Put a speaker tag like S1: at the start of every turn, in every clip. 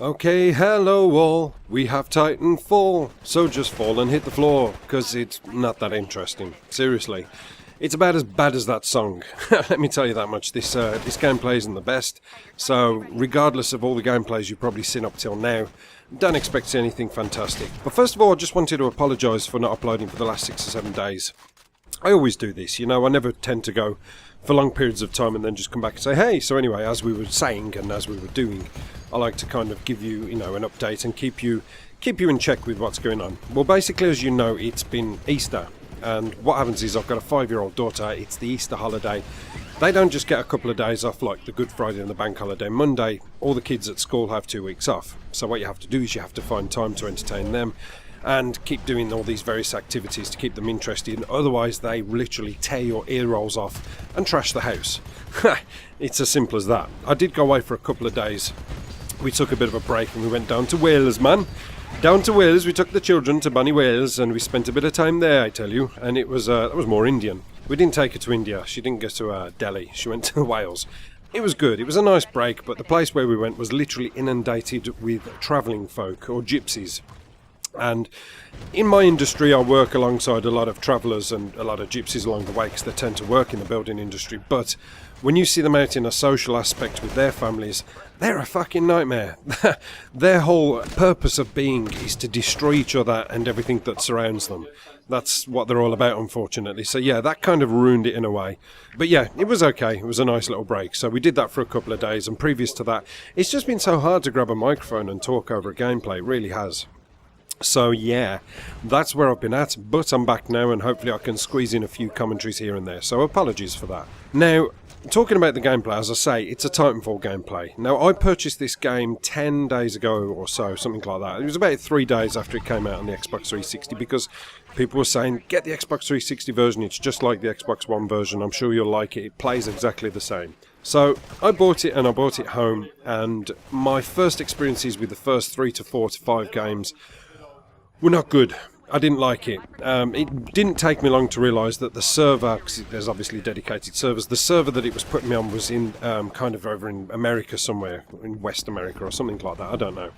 S1: Okay, hello all. We have Titanfall, so just fall and hit the floor, because it's not that interesting. Seriously. It's about as bad as that song. Let me tell you that much. This gameplay isn't the best, so regardless of all the gameplays you've probably seen up till now, don't expect to see anything fantastic. But first of all, I just wanted to apologise for not uploading for the last 6 or 7 days. I always do this, you know, I never tend to go for long periods of time and then just come back and say, hey, so anyway, as we were saying and as we were doing, I like to kind of give you, you know, an update and keep you in check with what's going on. Well, basically, as you know, it's been Easter, and what happens is I've got a 5-year-old daughter. It's the Easter holiday. They don't just get a couple of days off like the Good Friday and the Bank Holiday Monday. All the kids at school have 2 weeks off. So what you have to do is you have to find time to entertain them and keep doing all these various activities to keep them interested. Otherwise, they literally tear your ear rolls off and trash the house. It's as simple as that. I did go away for a couple of days. We took a bit of a break and we went down to Wales, man. Down to Wales, we took the children to Bunny Wales and we spent a bit of time there, I tell you. And it was that was more Indian. We didn't take her to India. She didn't go to Delhi. She went to Wales. It was good. It was a nice break, but the place where we went was literally inundated with travelling folk or gypsies. And in my industry, I work alongside a lot of travellers and a lot of gypsies along the way because they tend to work in the building industry. But when you see them out in a social aspect with their families, they're a fucking nightmare. Their whole purpose of being is to destroy each other and everything that surrounds them. That's what they're all about, unfortunately. So yeah, that kind of ruined it in a way. But yeah, it was okay. It was a nice little break. So we did that for a couple of days. And previous to that, it's just been so hard to grab a microphone and talk over a gameplay. It really has. So yeah, that's where I've been at, but I'm back now and hopefully I can squeeze in a few commentaries here and there, so apologies for that. Now, talking about the gameplay, as I say, it's a Titanfall gameplay. Now, I purchased this game 10 days ago or so, something like that. It was about 3 days after it came out on the Xbox 360 because people were saying, get the Xbox 360 version, it's just like the Xbox One version, I'm sure you'll like it, it plays exactly the same. So I bought it and I brought it home, and my first experiences with the first 3 to 4 to 5 games were not good. I didn't like it. It didn't take me long to realise that the server, because there's obviously dedicated servers, the server that it was putting me on was in kind of over in America somewhere, in West America or something like that, I don't know.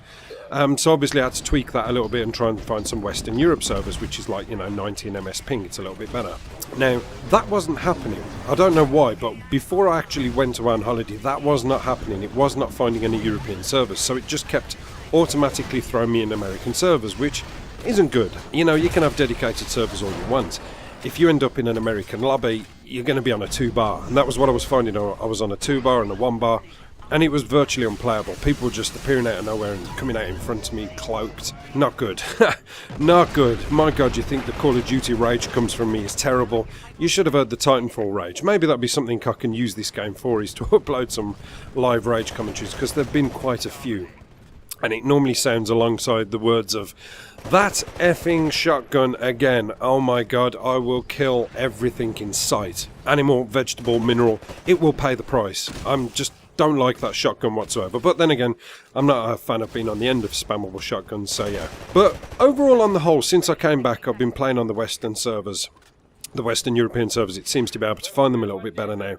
S1: So obviously I had to tweak that a little bit and try and find some Western Europe servers, which is like, you know, 19 ms ping, it's a little bit better. Now, that wasn't happening. I don't know why, but before I actually went away on holiday, that was not happening. It was not finding any European servers, so it just kept automatically throwing me in American servers, which isn't good. You know, you can have dedicated servers all you want. If you end up in an American lobby, you're going to be on a 2-bar, and that was what I was finding. I was on a 2-bar and a 1-bar, and it was virtually unplayable. People were just appearing out of nowhere and coming out in front of me cloaked. Not good. Not good. My God, you think the Call of Duty rage comes from me is terrible. You should have heard the Titanfall rage. Maybe that'd be something I can use this game for, is to upload some live rage commentaries, because there've been quite a few. And it normally sounds alongside the words of, that effing shotgun again. Oh my God, I will kill everything in sight. Animal, vegetable, mineral, it will pay the price. I'm just don't like that shotgun whatsoever. But then again, I'm not a fan of being on the end of spammable shotguns, so yeah. But overall, on the whole, since I came back, I've been playing on the Western servers. The Western European servers, it seems to be able to find them a little bit better now.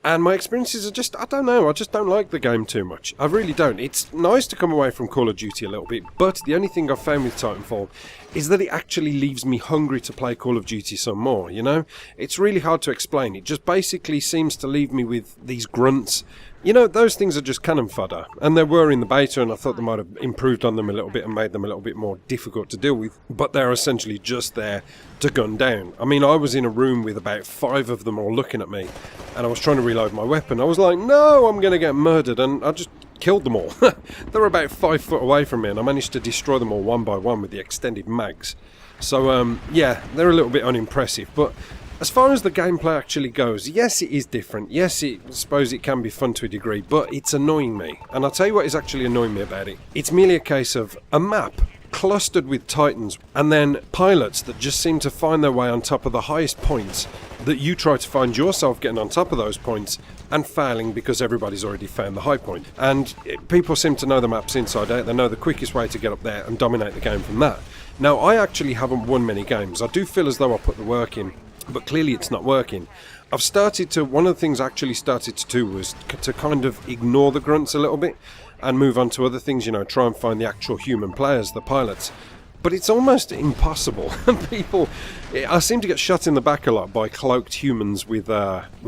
S1: And my experiences are just, I don't know, I just don't like the game too much. I really don't. It's nice to come away from Call of Duty a little bit, but the only thing I've found with Titanfall is that it actually leaves me hungry to play Call of Duty some more, you know? It's really hard to explain. It just basically seems to leave me with these grunts. You know, those things are just cannon fodder, and they were in the beta, and I thought they might have improved on them a little bit and made them a little bit more difficult to deal with, but they're essentially just there to gun down. I mean, I was in a room with about 5 of them all looking at me, and I was trying to reload my weapon. I was like, no, I'm going to get murdered, and I just killed them all. They were about 5 foot away from me, and I managed to destroy them all one by one with the extended mags. So, yeah, they're a little bit unimpressive, but as far as the gameplay actually goes, yes, it is different. Yes, I suppose it can be fun to a degree, but it's annoying me. And I'll tell you what is actually annoying me about it. It's merely a case of a map clustered with Titans, and then pilots that just seem to find their way on top of the highest points, that you try to find yourself getting on top of those points and failing because everybody's already found the high point. And people seem to know the maps inside out. They know the quickest way to get up there and dominate the game from that. Now, I actually haven't won many games. I do feel as though I put the work in, but clearly it's not working. One of the things I actually started to do was to kind of ignore the grunts a little bit and move on to other things, you know, try and find the actual human players, the pilots. But it's almost impossible. People, I seem to get shot in the back a lot by cloaked humans with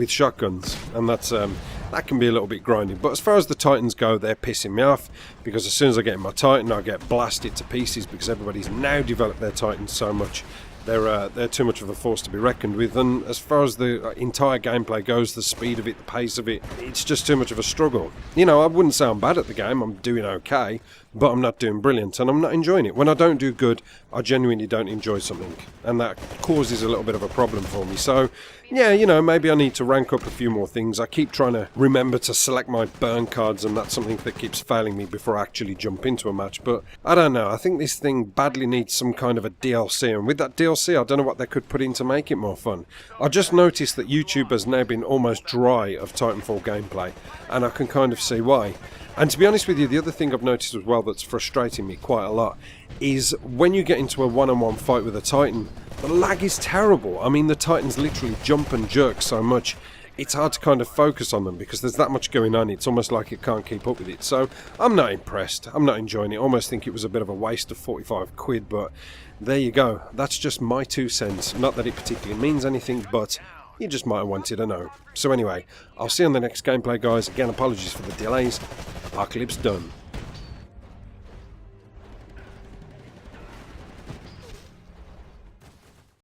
S1: shotguns, and that can be a little bit grinding. But as far as the Titans go, they're pissing me off, because as soon as I get in my Titan, I get blasted to pieces, because everybody's now developed their Titans so much. They're too much of a force to be reckoned with, and as far as the entire gameplay goes, the speed of it, the pace of it, it's just too much of a struggle. You know, I wouldn't say I'm bad at the game, I'm doing okay, but I'm not doing brilliant, and I'm not enjoying it. When I don't do good, I genuinely don't enjoy something, and that causes a little bit of a problem for me. So, yeah, you know, maybe I need to rank up a few more things. I keep trying to remember to select my burn cards, and that's something that keeps failing me before I actually jump into a match. But I don't know, I think this thing badly needs some kind of a DLC, and with that DLC, I don't know what they could put in to make it more fun. I just noticed that YouTube has now been almost dry of Titanfall gameplay, and I can kind of see why. And to be honest with you, the other thing I've noticed as well that's frustrating me quite a lot is when you get into a one-on-one fight with a Titan, the lag is terrible. I mean, the Titans literally jump and jerk so much, it's hard to kind of focus on them because there's that much going on. It's almost like it can't keep up with it. So I'm not impressed. I'm not enjoying it. I almost think it was a bit of a waste of 45 quid, but there you go. That's just my 2 cents. Not that it particularly means anything, but you just might have wanted to know. So anyway, I'll see you on the next gameplay, guys. Again, apologies for the delays. Apocalypse done.